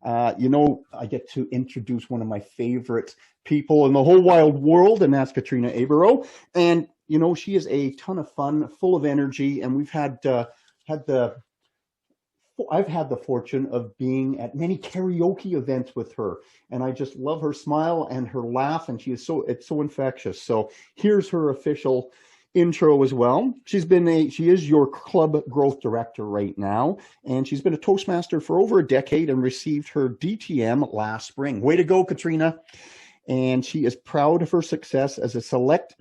You know, I get to introduce one of my favorite people in the whole wide world, and that's Katrina Aburrow. And, you know, she is a ton of fun, full of energy, and we've I've had the fortune of being at many karaoke events with her, and I just love her smile and her laugh, and it's so infectious. So here's her official intro as well. She is your club growth director right now, and she's been a Toastmaster for over a decade and received her DTM last spring. Way to go, Katrina. And she is proud of her success as a select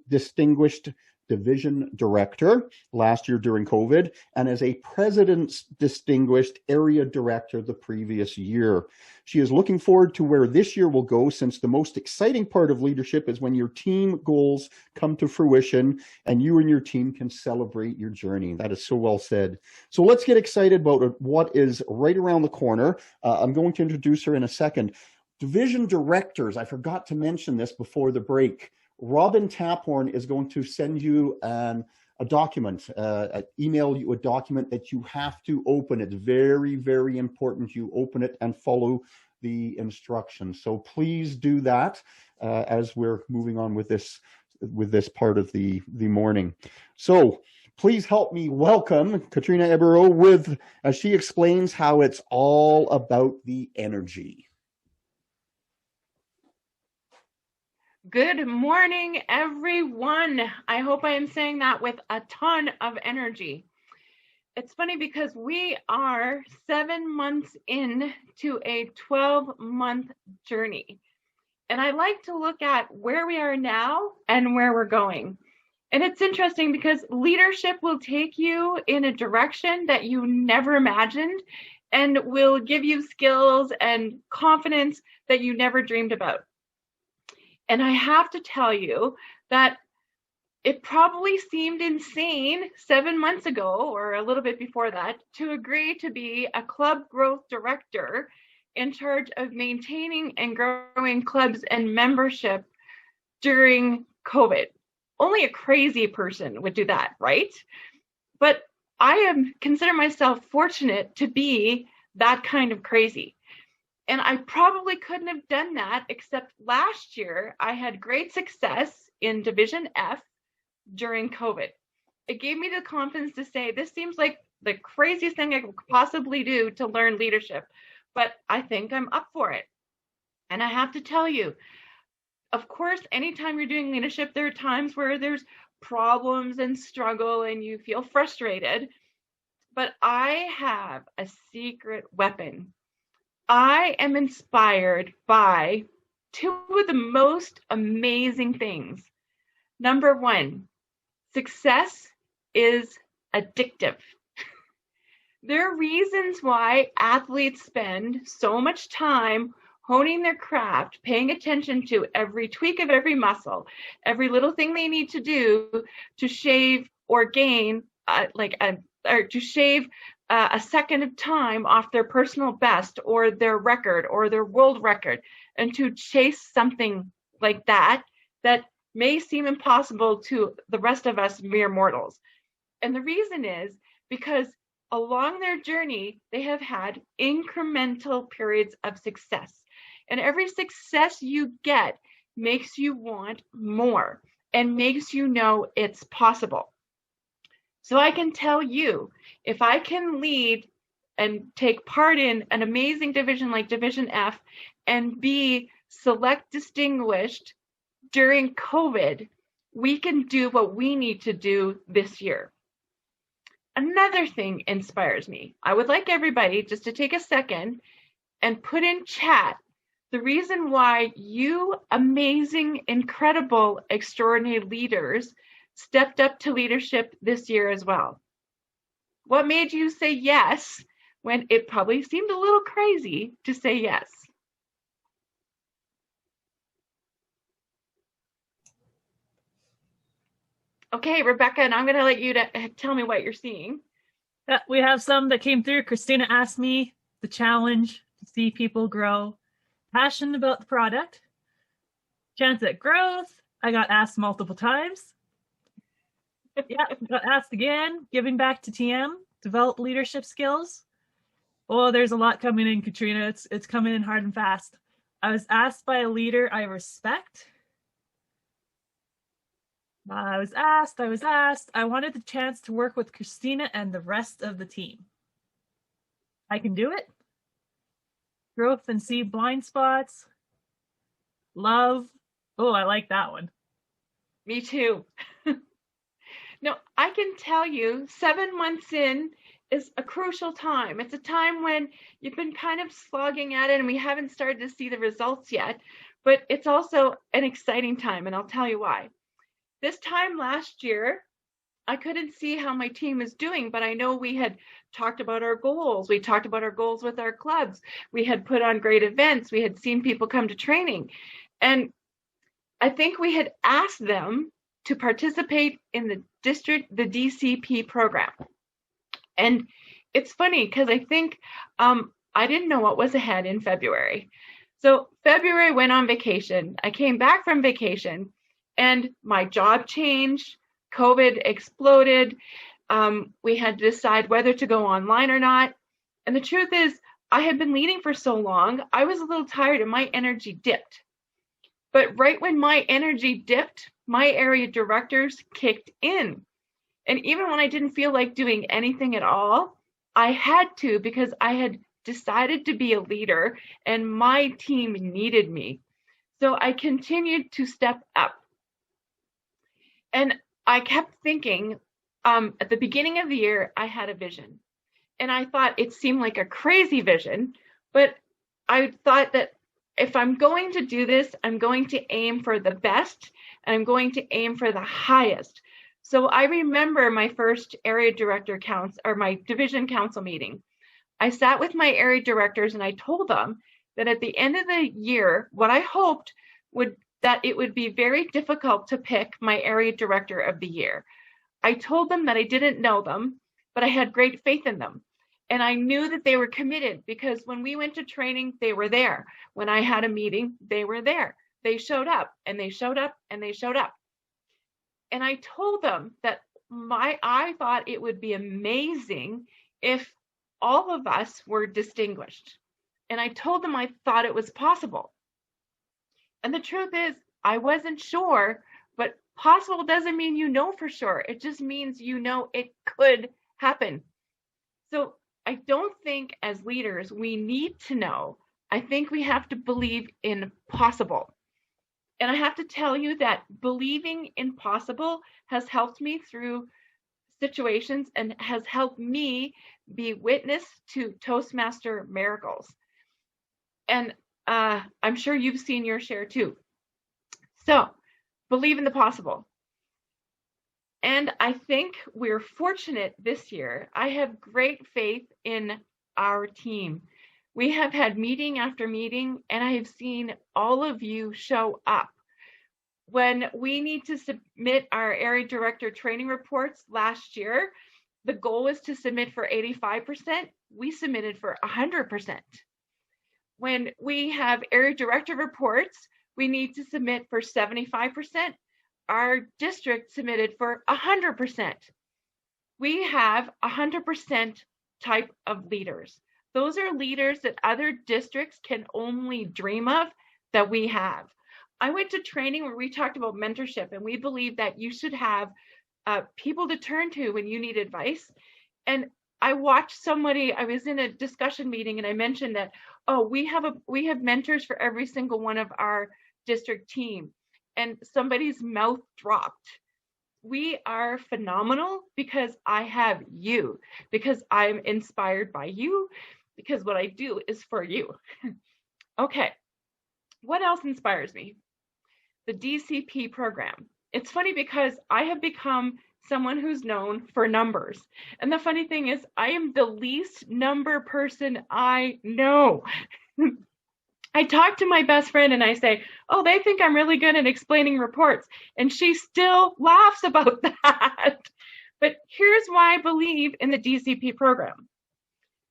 distinguished division director last year during COVID, and as a president's distinguished area director the previous year. She is looking forward to where this year will go, since the most exciting part of leadership is when your team goals come to fruition and you and your team can celebrate your journey. That is so well said. So let's get excited about what is right around the corner. I'm going to introduce her in a second. Division directors, I forgot to mention this before the break. Robin Taphorn is going to send you a document, email you a document that you have to open. It's very, very important you open it and follow the instructions. So please do that as we're moving on with this part of the morning. So please help me welcome Katrina Aburrow as she explains how it's all about the energy. Good morning, everyone. I hope I am saying that with a ton of energy. It's funny because we are 7 months into a 12-month journey. And I like to look at where we are now and where we're going. And it's interesting because leadership will take you in a direction that you never imagined and will give you skills and confidence that you never dreamed about. And I have to tell you that it probably seemed insane 7 months ago, or a little bit before that, to agree to be a club growth director in charge of maintaining and growing clubs and membership during COVID. Only a crazy person would do that, right? But I consider myself fortunate to be that kind of crazy. And I probably couldn't have done that, except last year I had great success in Division F during COVID. It gave me the confidence to say, this seems like the craziest thing I could possibly do to learn leadership, but I think I'm up for it. And I have to tell you, of course, anytime you're doing leadership, there are times where there's problems and struggle and you feel frustrated, but I have a secret weapon. I am inspired by two of the most amazing things. Number one, success is addictive. There are reasons why athletes spend so much time honing their craft, paying attention to every tweak of every muscle, every little thing they need to do to shave or gain, to shave a second of time off their personal best or their record or their world record, and to chase something like that may seem impossible to the rest of us mere mortals. And the reason is because along their journey, they have had incremental periods of success. And every success you get makes you want more and makes you know it's possible. So I can tell you, if I can lead and take part in an amazing division like Division F and be select distinguished during COVID, we can do what we need to do this year. Another thing inspires me. I would like everybody just to take a second and put in chat the reason why you amazing, incredible, extraordinary leaders stepped up to leadership this year as well. What made you say yes when it probably seemed a little crazy to say yes? Okay, Rebecca, and I'm going to let you to tell me what you're seeing. We have some that came through. Christina asked me the challenge to see people grow, passionate about the product, chance at growth. I got asked multiple times. Yeah, got asked again, giving back to TM, develop leadership skills. Oh, there's a lot coming in, Katrina. It's coming in hard and fast. I was asked by a leader I respect. I was asked. I wanted the chance to work with Christina and the rest of the team. I can do it. Growth and see blind spots. Love. Oh, I like that one. Me too. No, I can tell you 7 months in is a crucial time. It's a time when you've been kind of slogging at it and we haven't started to see the results yet, but it's also an exciting time, and I'll tell you why. This time last year, I couldn't see how my team is doing, but I know we had talked about our goals. We talked about our goals with our clubs. We had put on great events. We had seen people come to training. And I think we had asked them to participate in the DCP program. And it's funny because I think I didn't know what was ahead in February. So February went on vacation. I came back from vacation and my job changed. COVID exploded. We had to decide whether to go online or not. And the truth is, I had been leading for so long, I was a little tired and my energy dipped. But right when my energy dipped, my area directors kicked in. And even when I didn't feel like doing anything at all, I had to, because I had decided to be a leader and my team needed me. So I continued to step up. And I kept thinking, at the beginning of the year, I had a vision. And I thought it seemed like a crazy vision, but I thought that if I'm going to do this, I'm going to aim for the best, and I'm going to aim for the highest. So I remember my first area director my division council meeting. I sat with my area directors and I told them that at the end of the year, what I hoped that it would be very difficult to pick my area director of the year. I told them that I didn't know them, but I had great faith in them. And I knew that they were committed because when we went to training, they were there. When I had a meeting, they were there. They showed up and they showed up and they showed up. And I told them that I thought it would be amazing if all of us were distinguished. And I told them I thought it was possible. And the truth is, I wasn't sure, but possible doesn't mean you know for sure. It just means you know it could happen. So I don't think as leaders we need to know. I think we have to believe in possible. And I have to tell you that believing in possible has helped me through situations and has helped me be witness to Toastmaster miracles. And I'm sure you've seen your share too. So believe in the possible. And I think we're fortunate this year. I have great faith in our team. We have had meeting after meeting, and I have seen all of you show up. When we need to submit our area director training reports last year, the goal was to submit for 85%. We submitted for 100%. When we have area director reports, we need to submit for 75%. Our district submitted for 100%. We have 100% type of leaders. Those are leaders that other districts can only dream of that we have. I went to training where we talked about mentorship, and we believe that you should have people to turn to when you need advice. And I watched somebody, I was in a discussion meeting and I mentioned that, oh, we have mentors for every single one of our district team. And somebody's mouth dropped. We are phenomenal because I have you, because I'm inspired by you, because what I do is for you. Okay, what else inspires me? The DCP program. It's funny because I have become someone who's known for numbers. And the funny thing is, I am the least number person I know. I talk to my best friend and I say, oh, they think I'm really good at explaining reports. And she still laughs about that. But here's why I believe in the DCP program.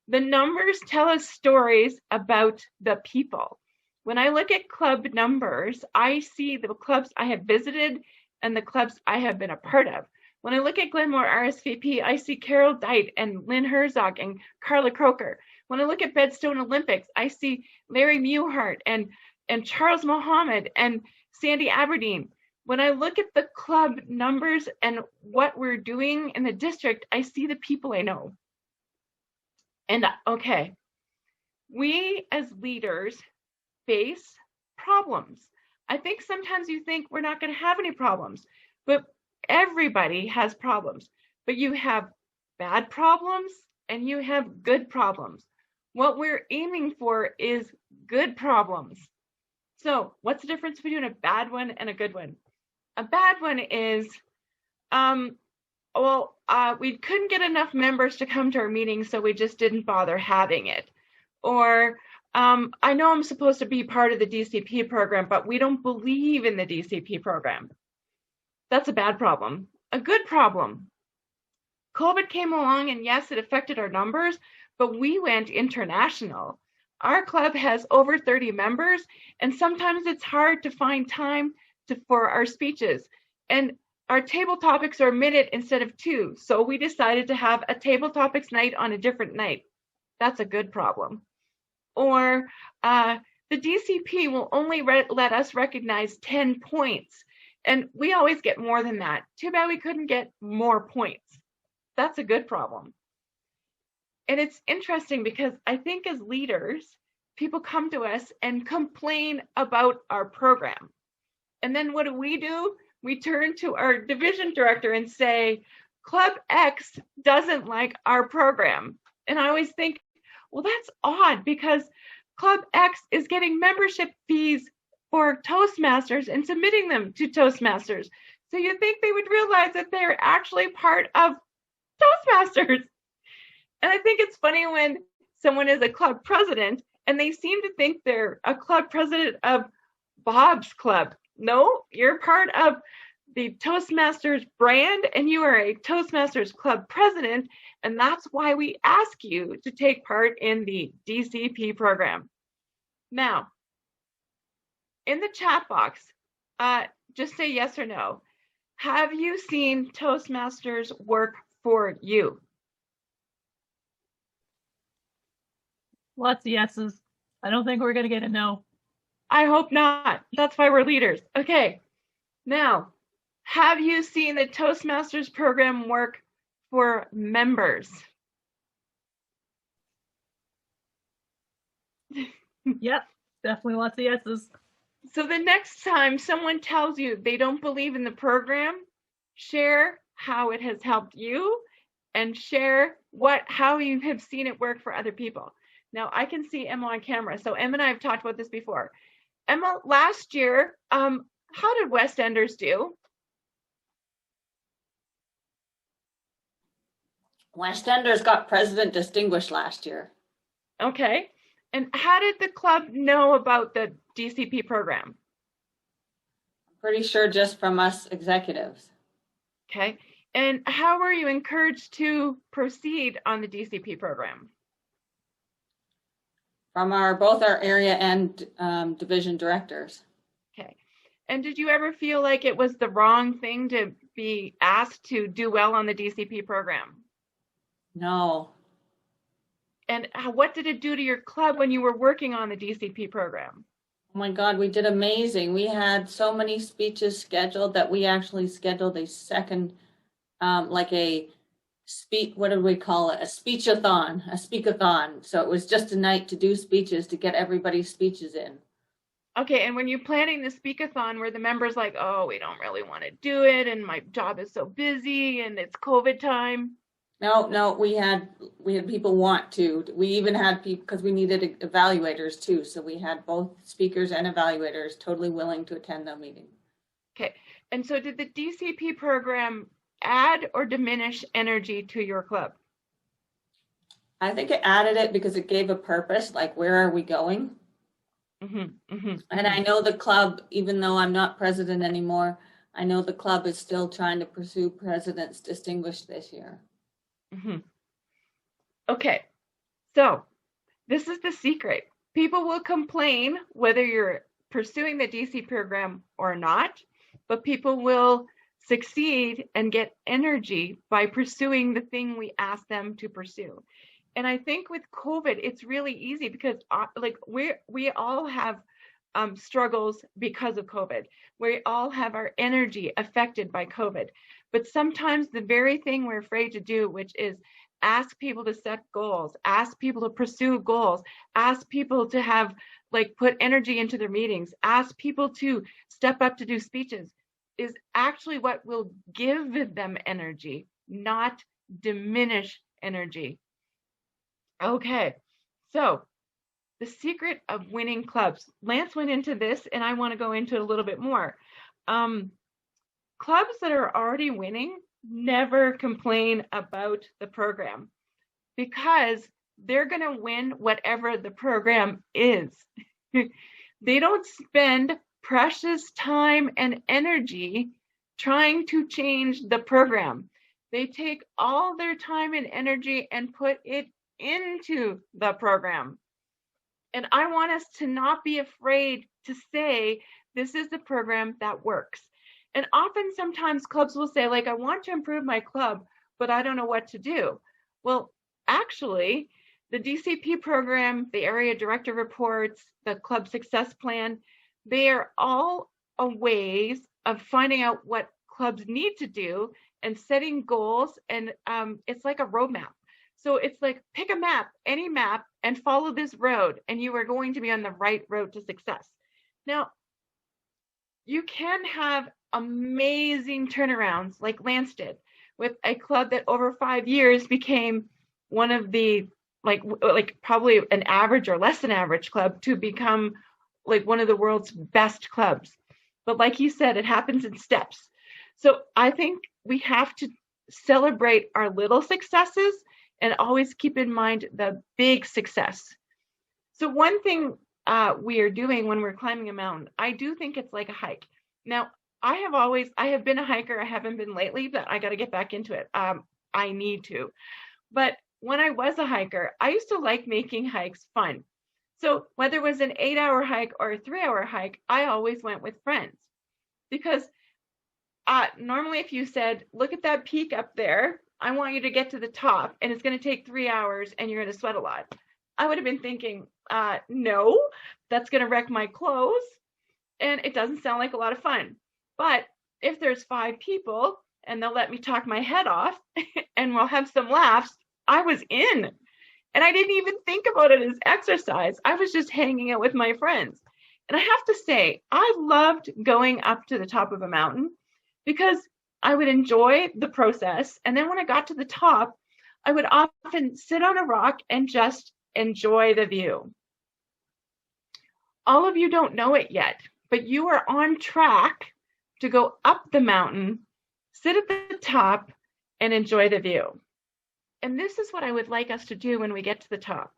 The numbers tell us stories about the people. When I look at club numbers, I see the clubs I have visited and the clubs I have been a part of. When I look at Glenmore RSVP, I see Carol Dite and Lynn Herzog and Carla Croker. When I look at Bedstone Olympics, I see Larry Muhart and Charles Mohammed and Sandy Aberdeen. When I look at the club numbers and what we're doing in the district, I see the people I know. And okay, we as leaders face problems. I think sometimes you think we're not going to have any problems, but everybody has problems. But you have bad problems and you have good problems. What we're aiming for is good problems. So what's the difference between a bad one and a good one? A bad one is, we couldn't get enough members to come to our meeting, so we just didn't bother having it. Or, I know I'm supposed to be part of the DCP program, but we don't believe in the DCP program. That's a bad problem. A good problem. COVID came along, and yes, it affected our numbers, but we went international. Our club has over 30 members, and sometimes it's hard to find time for our speeches. And our table topics are a minute instead of 2. So we decided to have a table topics night on a different night. That's a good problem. Or the DCP will only let us recognize 10 points. And we always get more than that. Too bad we couldn't get more points. That's a good problem. And it's interesting because I think as leaders, people come to us and complain about our program. And then what do? We turn to our division director and say, Club X doesn't like our program. And I always think, well, that's odd because Club X is getting membership fees for Toastmasters and submitting them to Toastmasters. So you think they would realize that they're actually part of Toastmasters. And I think it's funny when someone is a club president and they seem to think they're a club president of Bob's Club. No, you're part of the Toastmasters brand and you are a Toastmasters club president, and that's why we ask you to take part in the DCP program. Now, in the chat box, just say yes or no. Have you seen Toastmasters work for you? Lots of yeses. I don't think we're going to get a no. I hope not. That's why we're leaders. Okay. Now, have you seen the Toastmasters program work for members? Yep, definitely lots of yeses. So the next time someone tells you they don't believe in the program, share how it has helped you and share how you have seen it work for other people. Now, I can see Emma on camera. So Emma and I have talked about this before. Emma, last year, how did West Enders do? West Enders got President Distinguished last year. Okay. And how did the club know about the DCP program? I'm pretty sure just from us executives. Okay. And how were you encouraged to proceed on the DCP program? From both our area and division directors. Okay. And did you ever feel like it was the wrong thing to be asked to do well on the DCP program? No. And what did it do to your club when you were working on the DCP program? Oh my God, we did amazing. We had so many speeches scheduled that we actually scheduled a second, what did we call it? A speakathon. So it was just a night to do speeches to get everybody's speeches in. Okay, and when you're planning the speakathon, were the members like, oh, we don't really want to do it, and my job is so busy, and it's COVID time? No, we had people want to. We even had people, because we needed evaluators too. So we had both speakers and evaluators totally willing to attend the meeting. Okay, and so did the DCP program add or diminish energy to your club? I think it added it because it gave a purpose, like where are we going? And I know the club, even though I'm not president anymore, I know the club is still trying to pursue President's Distinguished this year. Okay, so this is the secret. People will complain whether you're pursuing the DC program or not, but people will succeed and get energy by pursuing the thing we ask them to pursue. And I think with COVID, it's really easy because like we all have struggles because of COVID. We all have our energy affected by COVID. But sometimes the very thing we're afraid to do, which is ask people to set goals, ask people to pursue goals, ask people to have like put energy into their meetings, ask people to step up to do speeches, is actually what will give them energy, not diminish energy. Okay, so the secret of winning clubs. Lance went into this, and I want to go into it a little bit more. Clubs that are already winning never complain about the program because they're going to win whatever the program is. They don't spend precious time and energy trying to change the program. They take all their time and energy and put it into the program. And I want us to not be afraid to say, this is the program that works. And often, sometimes clubs will say, like, I want to improve my club, but I don't know what to do. Well, actually, the DCP program, the area director reports, the club success plan, they are all ways of finding out what clubs need to do and setting goals. And it's like a roadmap. So it's like, pick a map, any map, and follow this road, and you are going to be on the right road to success. Now, you can have amazing turnarounds like Lance did with a club that over 5 years became one of the, like probably an average or less than average club to become like one of the world's best clubs. But like you said, it happens in steps. So I think we have to celebrate our little successes and always keep in mind the big success. So one thing we are doing when we're climbing a mountain, I do think it's like a hike. Now, I have been a hiker. I haven't been lately, but I got to get back into it. I need to. But when I was a hiker, I used to like making hikes fun. So whether it was an 8-hour hike or a 3-hour hike, I always went with friends. Because normally if you said, look at that peak up there, I want you to get to the top, and it's going to take 3 hours, and you're going to sweat a lot, I would have been thinking, no, that's going to wreck my clothes, and it doesn't sound like a lot of fun. But if there's 5 people, and they'll let me talk my head off, and we'll have some laughs, I was in. And I didn't even think about it as exercise. I was just hanging out with my friends. And I have to say, I loved going up to the top of a mountain because I would enjoy the process. And then when I got to the top, I would often sit on a rock and just enjoy the view. All of you don't know it yet, but you are on track to go up the mountain, sit at the top, and enjoy the view. And this is what I would like us to do when we get to the top.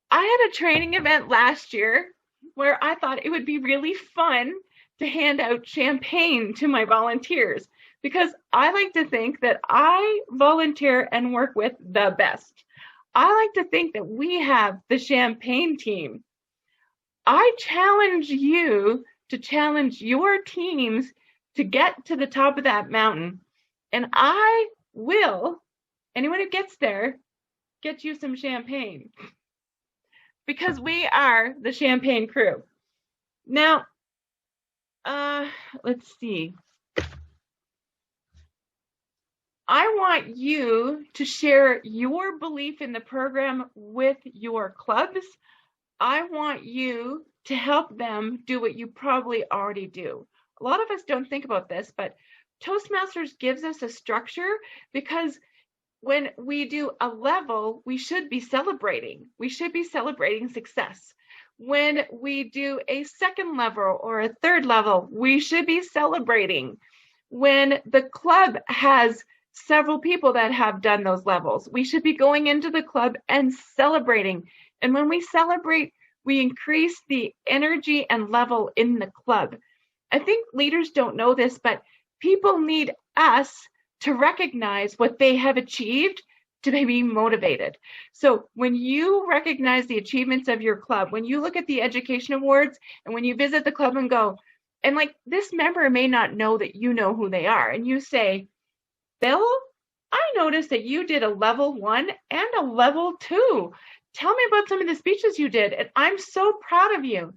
I had a training event last year where I thought it would be really fun to hand out champagne to my volunteers because I like to think that I volunteer and work with the best. I like to think that we have the champagne team. I challenge you to challenge your teams to get to the top of that mountain. And I will, anyone who gets there, get you some champagne. Because we are the champagne crew. Now, let's see. I want you to share your belief in the program with your clubs. I want you to help them do what you probably already do. A lot of us don't think about this, but Toastmasters gives us a structure because when we do a level, we should be celebrating. We should be celebrating success. When we do a second level or a third level, we should be celebrating. When the club has several people that have done those levels, we should be going into the club and celebrating. And when we celebrate, we increase the energy and level in the club. I think leaders don't know this, but people need us to recognize what they have achieved to be motivated. So when you recognize the achievements of your club, when you look at the education awards and when you visit the club and go, and like this member may not know that you know who they are, and you say, Bill, I noticed that you did a level 1 and a level 2. Tell me about some of the speeches you did, and I'm so proud of you.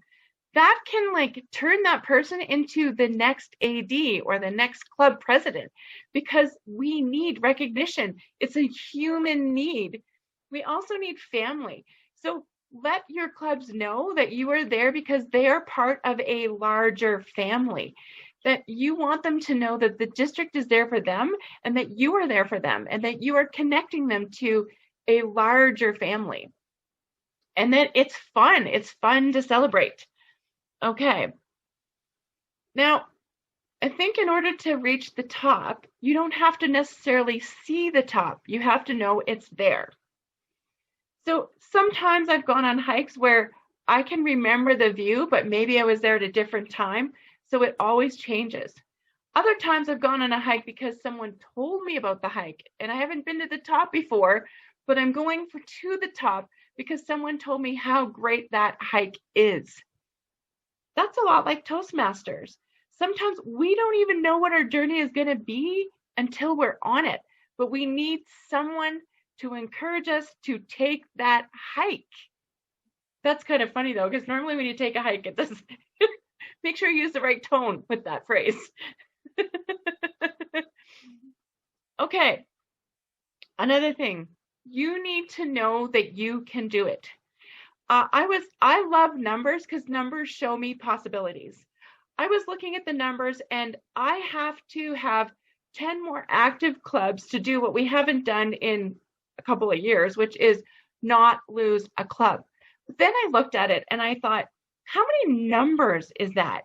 That can like turn that person into the next AD or the next club president, because we need recognition. It's a human need. We also need family. So let your clubs know that you are there because they are part of a larger family, that you want them to know that the district is there for them and that you are there for them and that you are connecting them to a larger family. And that it's fun. It's fun to celebrate. Okay. Now, I think in order to reach the top, you don't have to necessarily see the top. You have to know it's there. So sometimes I've gone on hikes where I can remember the view, but maybe I was there at a different time. So it always changes. Other times I've gone on a hike because someone told me about the hike and I haven't been to the top before, but I'm going to the top because someone told me how great that hike is. That's a lot like Toastmasters. Sometimes we don't even know what our journey is going to be until we're on it, but we need someone to encourage us to take that hike. That's kind of funny though, because normally when you take a hike, it doesn't. Make sure you use the right tone with that phrase. Okay, another thing, you need to know that you can do it. I love numbers because numbers show me possibilities. I was looking at the numbers and I have to have 10 more active clubs to do what we haven't done in a couple of years, which is not lose a club. But then I looked at it and I thought, how many numbers is that?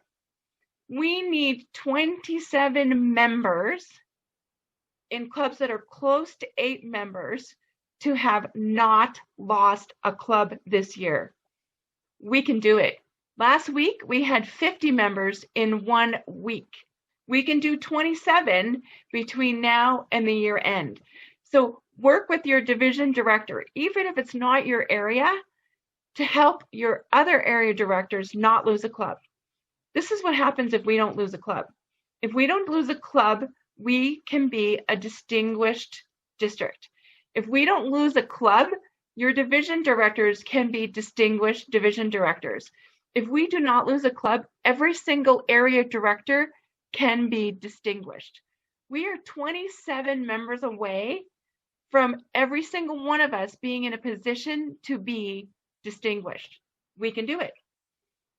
We need 27 members in clubs that are close to 8 members to have not lost a club this year. We can do it. Last week, we had 50 members in 1 week. We can do 27 between now and the year end. So work with your division director, even if it's not your area, to help your other area directors not lose a club. This is what happens if we don't lose a club. If we don't lose a club, we can be a distinguished district. If we don't lose a club, your division directors can be distinguished division directors. If we do not lose a club, every single area director can be distinguished. We are 27 members away from every single one of us being in a position to be distinguished. We can do it.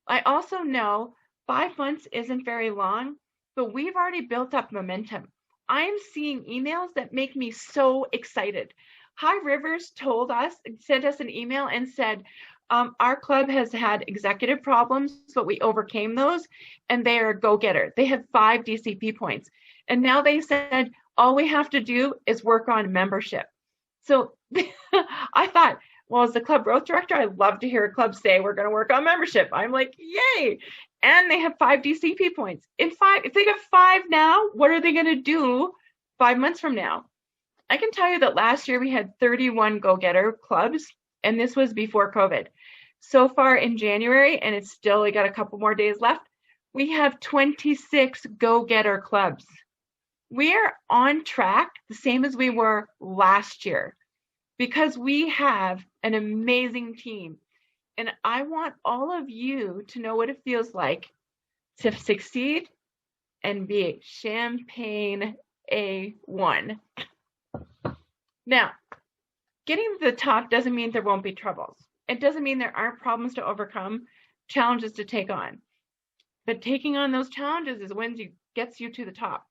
I also know 5 months isn't very long, but we've already built up momentum. I'm seeing emails that make me so excited. High Rivers sent us an email and said, our club has had executive problems, but we overcame those, and they are a go-getter. They have 5 DCP points. And now they said, all we have to do is work on membership. So I thought, well, as the club growth director, I love to hear a club say, we're going to work on membership. I'm like, yay. And they have 5 DCP points. If they got 5 now, what are they going to do 5 months from now? I can tell you that last year we had 31 go-getter clubs, and this was before COVID. So far in January, and it's still, we got a couple more days left, we have 26 go-getter clubs. We are on track, the same as we were last year, because we have an amazing team. And I want all of you to know what it feels like to succeed and be champagne A1. Now, getting to the top doesn't mean there won't be troubles. It doesn't mean there aren't problems to overcome, challenges to take on. But taking on those challenges is when it gets you to the top.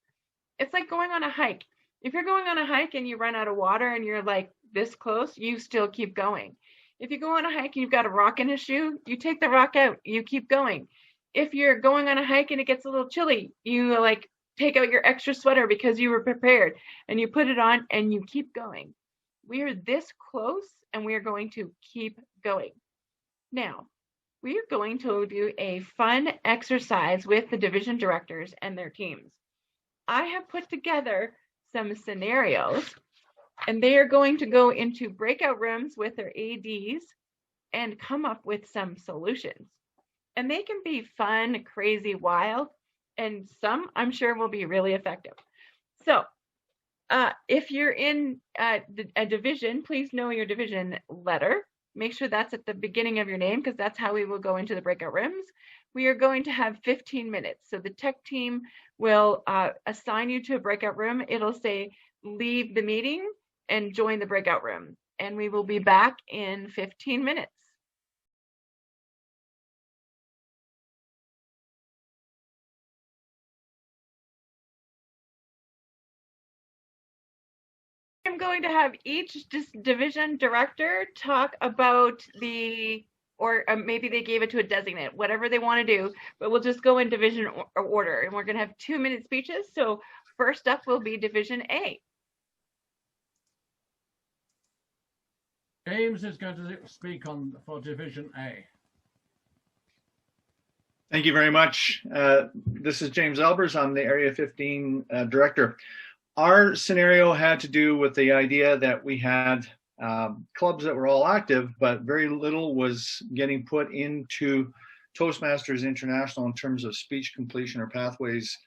It's like going on a hike. If you're going on a hike and you run out of water and you're like this close, you still keep going. If you go on a hike and you've got a rock in a shoe, you take the rock out, you keep going. If you're going on a hike and it gets a little chilly, you like take out your extra sweater because you were prepared and you put it on and you keep going. We are this close and we are going to keep going. Now, we are going to do a fun exercise with the division directors and their teams. I have put together some scenarios, and they are going to go into breakout rooms with their ADs and come up with some solutions. And they can be fun, crazy, wild, and some I'm sure will be really effective. So If you're in a division, please know your division letter. Make sure that's at the beginning of your name, because that's how we will go into the breakout rooms. We are going to have 15 minutes. So the tech team will assign you to a breakout room. It'll say, leave the meeting and join the breakout room. And we will be back in 15 minutes. I'm going to have each division director talk about or maybe they gave it to a designate, whatever they want to do, but we'll just go in division order, and we're going to have 2-minute speeches. So first up will be Division A. James is going to speak for Division A. Thank you very much. This is James Elbers. I'm the Area 15 director. Our scenario had to do with the idea that we had clubs that were all active, but very little was getting put into Toastmasters International in terms of speech completion or pathways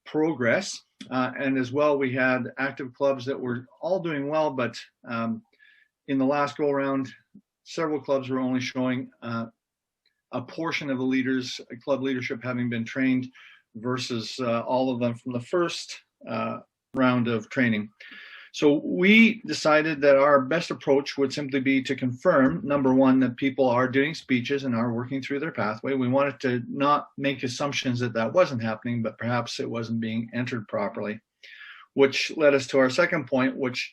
progress. And as well, we had active clubs that were all doing well, but in the last go around, several clubs were only showing a portion of the leaders, club leadership having been trained versus all of them from the first round of training. So we decided that our best approach would simply be to confirm, number one, that people are doing speeches and are working through their pathway. We wanted to not make assumptions that that wasn't happening, but perhaps it wasn't being entered properly, which led us to our second point, which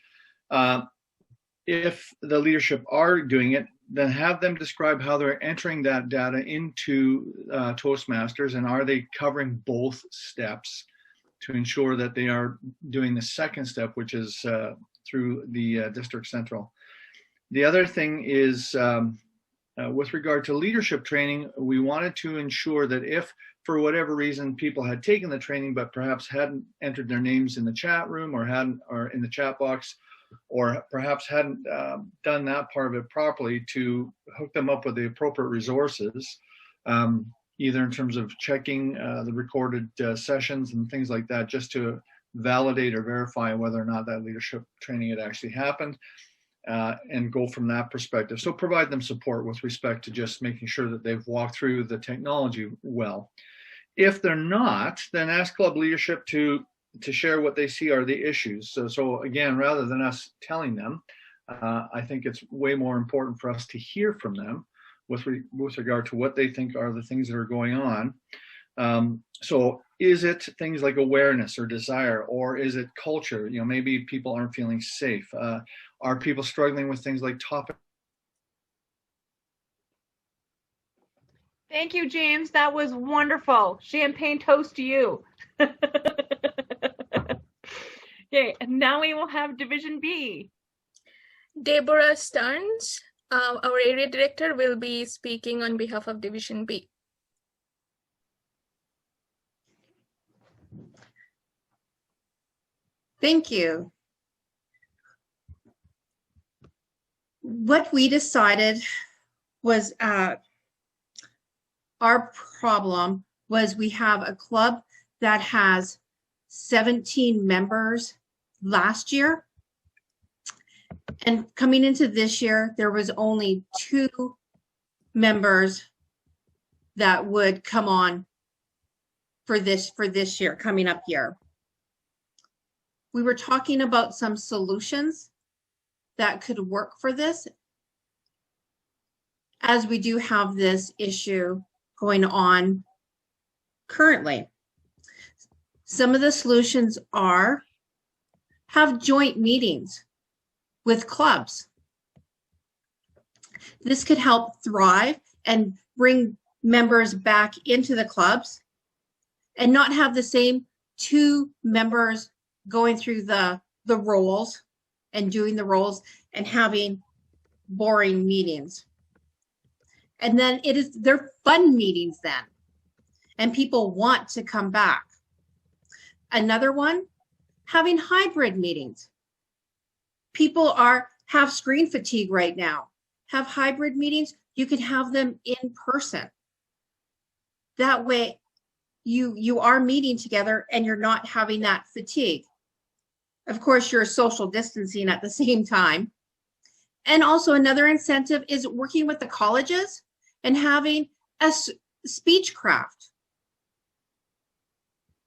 if the leadership are doing it, then have them describe how they're entering that data into Toastmasters, and are they covering both steps to ensure that they are doing the second step, which is through the district central. The other thing is with regard to leadership training, we wanted to ensure that if for whatever reason people had taken the training but perhaps hadn't entered their names in the chat room or in the chat box, or perhaps hadn't done that part of it properly, to hook them up with the appropriate resources, either in terms of checking the recorded sessions and things like that, just to validate or verify whether or not that leadership training had actually happened, and go from that perspective. So provide them support with respect to just making sure that they've walked through the technology well. If they're not, then ask club leadership to share what they see are the issues. So again, rather than us telling them, I think it's way more important for us to hear from them with regard to what they think are the things that are going on. So is it things like awareness or desire, or is it culture? You know, maybe people aren't feeling safe. Are people struggling with things like topic? Thank you, James. That was wonderful. Champagne toast to you. Okay, and now we will have Division B. Deborah Stearns, our area director, will be speaking on behalf of Division B. Thank you. What we decided was our problem was we have a club that has 17 members last year. And coming into this year, there was only 2 members that would come on for this year, coming up year. We were talking about some solutions that could work for this, as we do have this issue going on currently. Some of the solutions are have joint meetings with clubs. This could help thrive and bring members back into the clubs and not have the same 2 members going through the roles and doing the roles and having boring meetings. And then they're fun meetings then, and people want to come back. Another one, having hybrid meetings. People have screen fatigue right now. Have hybrid meetings, you can have them in person. That way you are meeting together and you're not having that fatigue. Of course, you're social distancing at the same time. And also another incentive is working with the colleges and having a speech craft.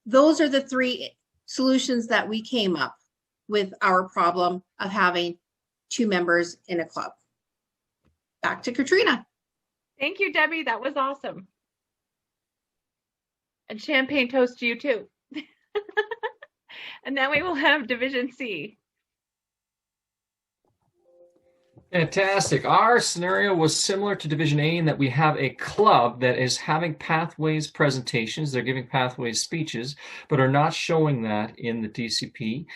Those are the three solutions that we came up with our problem of having 2 members in a club. Back to Katrina. Thank you, Debbie. That was awesome. And champagne toast to you too. And then we will have Division C. Fantastic. Our scenario was similar to Division A in that we have a club that is having pathways presentations. They're giving pathways speeches, but are not showing that in the DCP.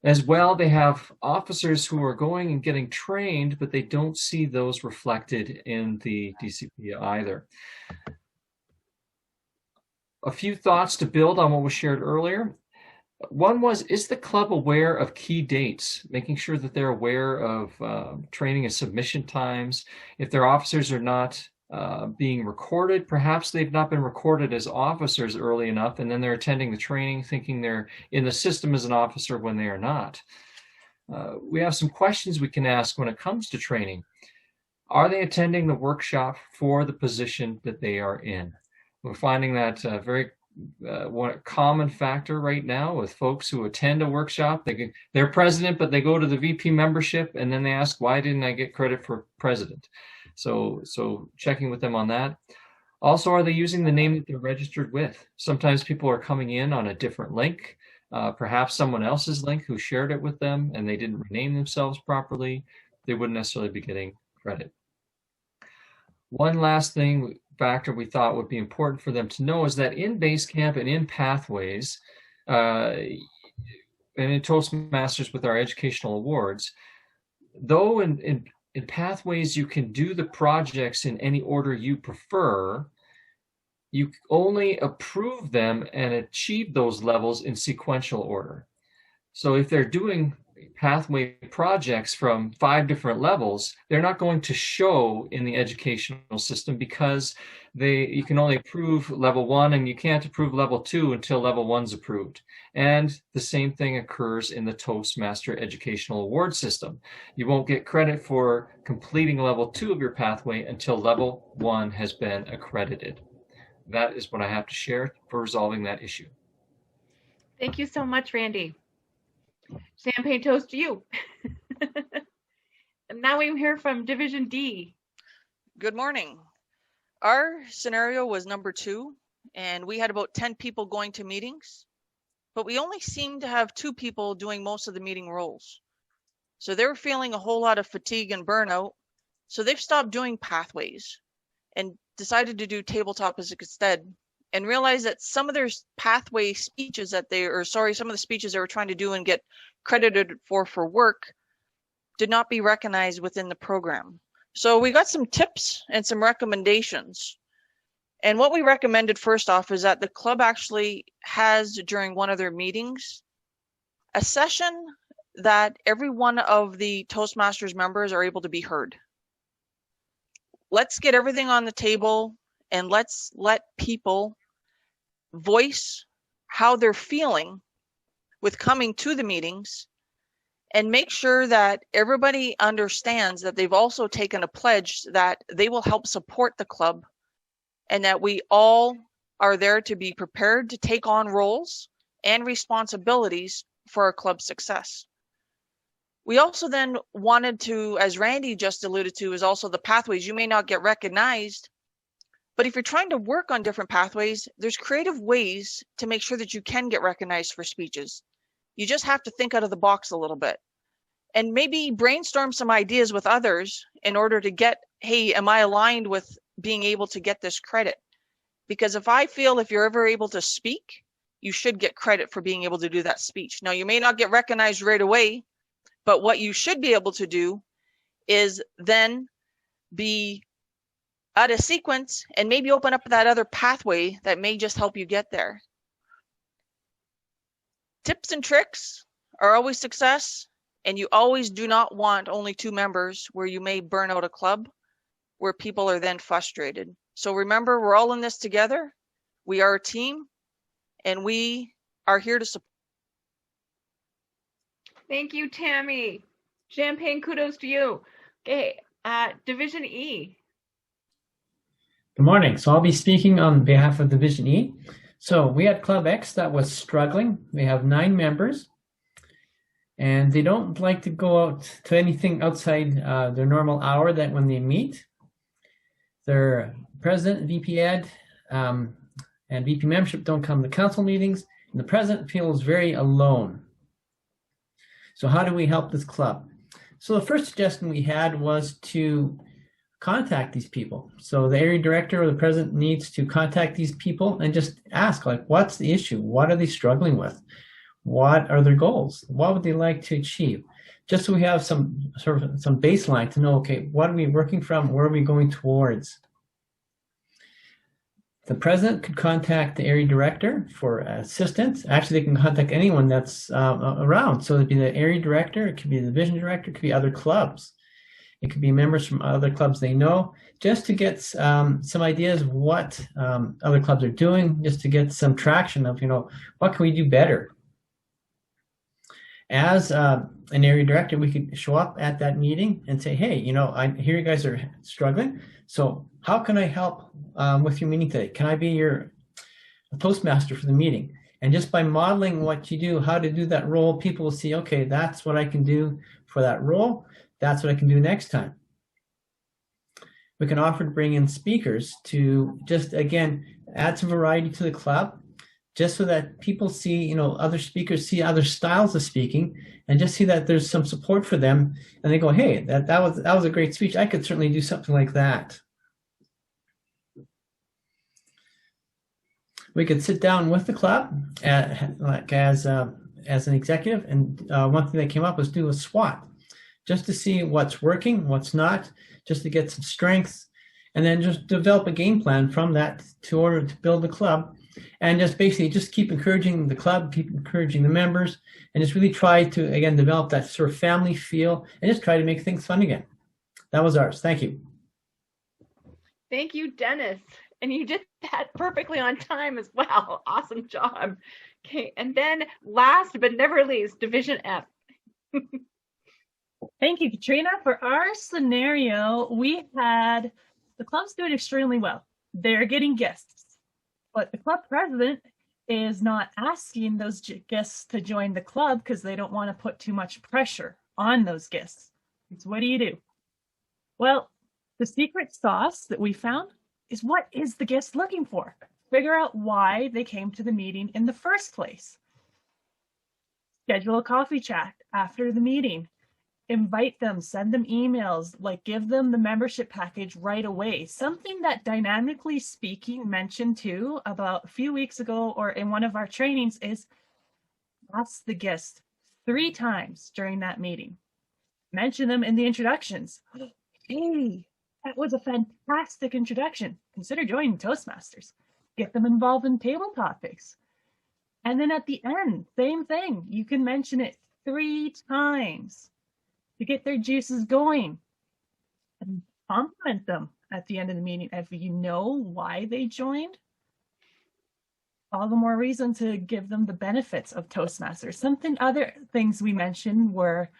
As well, they have officers who are going and getting trained, but they don't see those reflected in the DCP either. A few thoughts to build on what was shared earlier. One was, is the club aware of key dates, making sure that they're aware of training and submission times. If their officers are not being recorded, perhaps they've not been recorded as officers early enough, and then they're attending the training thinking they're in the system as an officer when they are not. We have some questions we can ask when it comes to training. Are they attending the workshop for the position that they are in? We're finding that very one common factor right now with folks who attend a workshop. They're president, but they go to the VP membership and then they ask, why didn't I get credit for president? So checking with them on that. Also, are they using the name that they're registered with? Sometimes people are coming in on a different link, perhaps someone else's link who shared it with them and they didn't rename themselves properly. They wouldn't necessarily be getting credit. One last factor we thought would be important for them to know is that in Basecamp and in Pathways and in Toastmasters with our educational awards, though in Pathways you can do the projects in any order you prefer, you only approve them and achieve those levels in sequential order. So if they're doing pathway projects from 5 different levels, they're not going to show in the educational system because you can only approve level 1 and you can't approve level 2 until level 1's approved. And the same thing occurs in the Toastmaster educational award system. You won't get credit for completing level 2 of your pathway until level 1 has been accredited. That is what I have to share for resolving that issue. Thank you so much, Randy. Champagne toast to you. And now we hear from Division D. Good morning. Our scenario was number 2, and we had about 10 people going to meetings, but we only seemed to have 2 people doing most of the meeting roles. So they were feeling a whole lot of fatigue and burnout, so they've stopped doing pathways and decided to do tabletop instead, and realized that some of their pathway speeches some of the speeches they were trying to do and get credited for work did not be recognized within the program. So we got some tips and some recommendations. And what we recommended first off is that the club actually has, during one of their meetings, a session that every one of the Toastmasters members are able to be heard. Let's get everything on the table and let's let people voice how they're feeling with coming to the meetings, and make sure that everybody understands that they've also taken a pledge that they will help support the club and that we all are there to be prepared to take on roles and responsibilities for our club's success. We also then wanted to, as Randy just alluded to, is also the pathways. You may not get recognized, but if you're trying to work on different pathways, there's creative ways to make sure that you can get recognized for speeches. You just have to think out of the box a little bit and maybe brainstorm some ideas with others in order to get, hey, am I aligned with being able to get this credit? Because if you're ever able to speak, you should get credit for being able to do that speech. Now, you may not get recognized right away, but what you should be able to do is then be out of sequence and maybe open up that other pathway that may just help you get there. Tips and tricks are always success, and you always do not want only 2 members where you may burn out a club where people are then frustrated. So remember, we're all in this together. We are a team, and we are here to support. Thank you, Tammy. Champagne, kudos to you. Okay, Division E. Good morning. So I'll be speaking on behalf of Division E. So we had Club X that was struggling. We have 9 members, and they don't like to go out to anything outside their normal hour that when they meet. Their president, VP Ed, and VP membership don't come to council meetings, and the president feels very alone. So how do we help this club? So the first suggestion we had was to contact these people. So the area director or the president needs to contact these people and just ask, like, what's the issue? What are they struggling with? What are their goals? What would they like to achieve? Just so we have some baseline to know, okay, what are we working from? Where are we going towards? The president could contact the area director for assistance. Actually, they can contact anyone that's around. So it'd be the area director, it could be the division director, it could be other clubs. It could be members from other clubs they know, just to get some ideas of what other clubs are doing, just to get some traction of, what can we do better? As an area director, we could show up at that meeting and say, hey, I hear you guys are struggling. So how can I help with your meeting today? Can I be your Toastmaster for the meeting? And just by modeling what you do, how to do that role, people will see, okay, that's what I can do for that role. That's what I can do next time. We can offer to bring in speakers to just, again, add some variety to the club, just so that people see, other speakers see other styles of speaking, and just see that there's some support for them. And they go, hey, that was a great speech. I could certainly do something like that. We could sit down with the club as an executive, and one thing that came up was do a SWOT, just to see what's working, what's not, just to get some strengths, and then just develop a game plan from that in order to build the club, and just basically just keep encouraging the club, keep encouraging the members, and just really try to, again, develop that sort of family feel, and just try to make things fun again. That was ours. Thank you. Thank you, Dennis. And you did that perfectly on time as well. Awesome job. Okay, and then last but never least, Division F. Thank you, Katrina. For our scenario, we had the club's doing extremely well. They're getting guests, but the club president is not asking those guests to join the club because they don't want to put too much pressure on those guests. So what do? Well, the secret sauce that we found is, what is the guest looking for? Figure out why they came to the meeting in the first place. Schedule a coffee chat after the meeting. Invite them, send them emails, give them the membership package right away. Something that Dynamically Speaking mentioned too about a few weeks ago or in one of our trainings is ask the guest 3 times during that meeting. Mention them in the introductions. Hey, that was a fantastic introduction. Consider joining Toastmasters. Get them involved in table topics. And then at the end, same thing. You can mention it 3 times. To get their juices going, and compliment them at the end of the meeting. If you know why they joined, all the more reason to give them the benefits of Toastmasters. Other things we mentioned were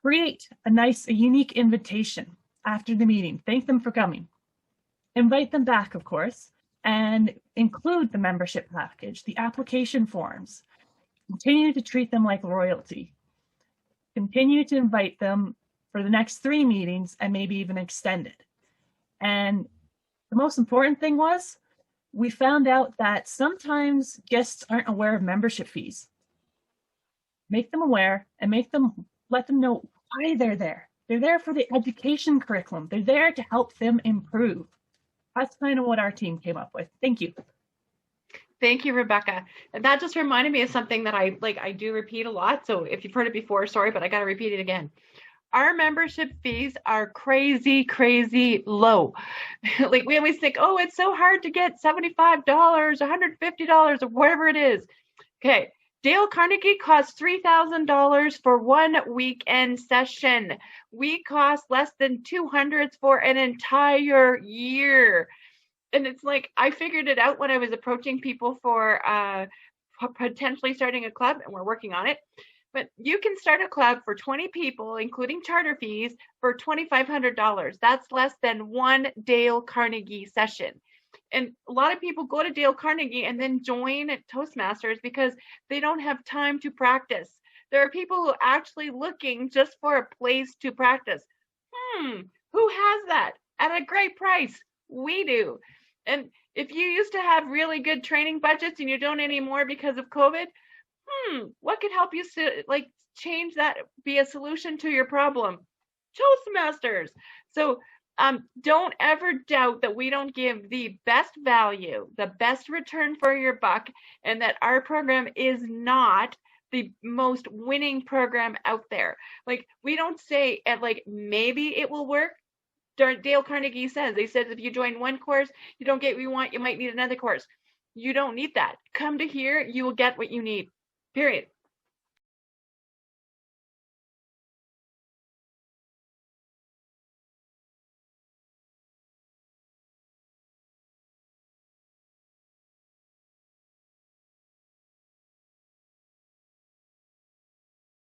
create a unique invitation after the meeting. Thank them for coming. Invite them back, of course, and include the membership package, the application forms. Continue to treat them like royalty. Continue to invite them for the next 3 meetings and maybe even extend it. And the most important thing was, we found out that sometimes guests aren't aware of membership fees. Make them aware and let them know why they're there. They're there for the education curriculum. They're there to help them improve. That's kind of what our team came up with. Thank you. Thank you, Rebecca. And that just reminded me of something that I do repeat a lot. So if you've heard it before, sorry, but I got to repeat it again. Our membership fees are crazy, crazy low. We always think, oh, it's so hard to get $75, $150, or whatever it is. Okay. Dale Carnegie costs $3,000 for 1 weekend session. We cost less than $200 for an entire year. And it's I figured it out when I was approaching people for potentially starting a club, and we're working on it. But you can start a club for 20 people, including charter fees, for $2,500. That's less than one Dale Carnegie session. And a lot of people go to Dale Carnegie and then join at Toastmasters because they don't have time to practice. There are people who are actually looking just for a place to practice. Who has that at a great price? We do. And if you used to have really good training budgets and you don't anymore because of COVID, what could help you change that, be a solution to your problem? Toastmasters. So don't ever doubt that we don't give the best value, the best return for your buck, and that our program is not the most winning program out there. Like, we don't say maybe it will work. Dale Carnegie says, if you join one course, you don't get what you want, you might need another course. You don't need that. Come to here, you will get what you need, period.